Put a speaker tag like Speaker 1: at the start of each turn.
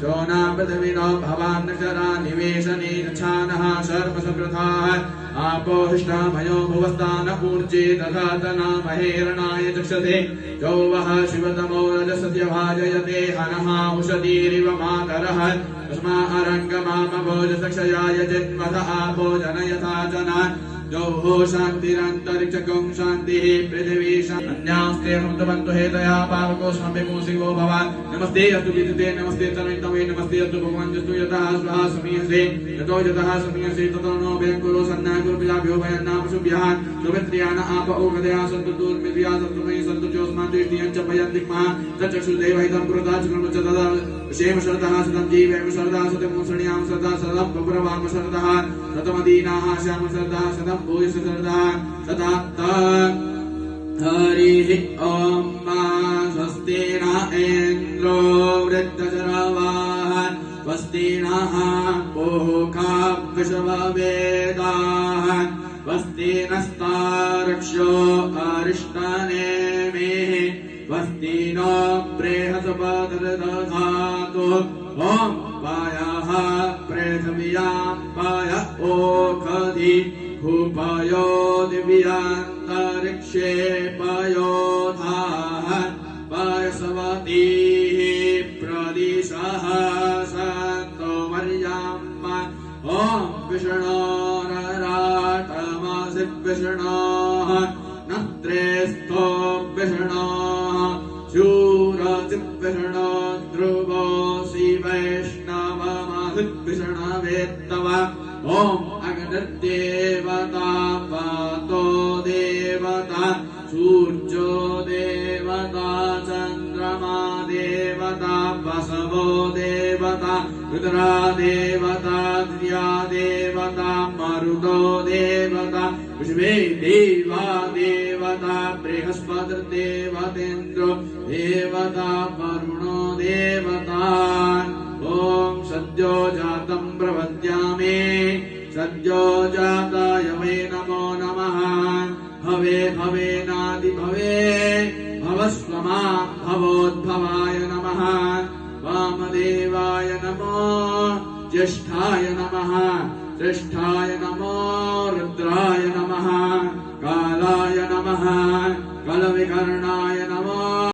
Speaker 1: शोना पृथिवीनो भवान्नक्षरा निवेशने छानः सर्वसकृथाः आपो हृष्टामयो भुवस्तान ऊर्जे दधातना महेरणाय चक्षते चौवः शिवतमो रजसत्य भाजयते हनः उषतीरिव मातरः तस्मा अरङ्गमामभोजसक्षयाय जन्मथ आपो जनयथा जना जौहो शान्तिरन्तरिक्षकं शान्तिः पृथिवी अन्यास्ते अमृतवन्तु हेतया पावको स्वाम्यकोशिवो भवान् नमस्ते अस्तु विद्युते नमस्ते तनयितवे नमस्ते अस्तु भगवान् जस्तु यतः स्वाहा समीयसे यतो यतः समीयसे ततो नो भयं कुरु सन्नाय कुरु पिलाभ्यो भयं नाम शुभ्यः सुमित्र्यान आप ओगदया सन्तु दुर्मित्र्या सन्तु मयि सन्तु चोस्मान् दृष्टियं च भयन्तिक्मः तच्चक्षुर्देवहितं पुरताचक्रम च तदा क्षेम शरदः सदं जीवेम शरदः सतं शृणुयाम शरदः सदं बपुरवाम शरदः सतमदीनाः श्याम शरदः सदं भूयस शरदः सदा हरिः ॐ स्वस्ति न इन्द्रो वृद्धचरवाः स्वस्ति नः पूषा विश्ववेदाः स्वस्ति नस्तार्क्ष्यो अरिष्टनेमिः स्वस्ति नो बृहस्पतिर्दधातु ॐ पायः पृथिव्यां पाय ओषधि भूपयो दिव्यान्तरिक्षे पयोधाः पायसवतीः प्रदिशः सन्तो मर्याम्मा ॐ विष्णोरराटमसि विष्णोः नत्रेस्थो विष्णोः शूरसित् विष्णो ध्रुवोऽसि वैष्णवमसि विष्णवेत्तव ॐ अग्निर्देवता पातो देवता सूर्यो देवता चन्द्रमा देवता वसवो देवता रुद्रा देवता द्रिया देवता मरुतो देवता विश्वे देवा देवता बृहस्पतिर्देवतेन्द्रो देवता वरुणो देवता ॐ सद्यो जातं प्रपद्यामि सद्यो जाताय मे नमो नमः भवे भवेनादिभवे भवस्वमा भवोद्भवाय नमः वामदेवाय नमो ज्येष्ठाय नमः श्रेष्ठाय नमो रुद्राय नमः कालाय नमः कलविकर्णाय नमः।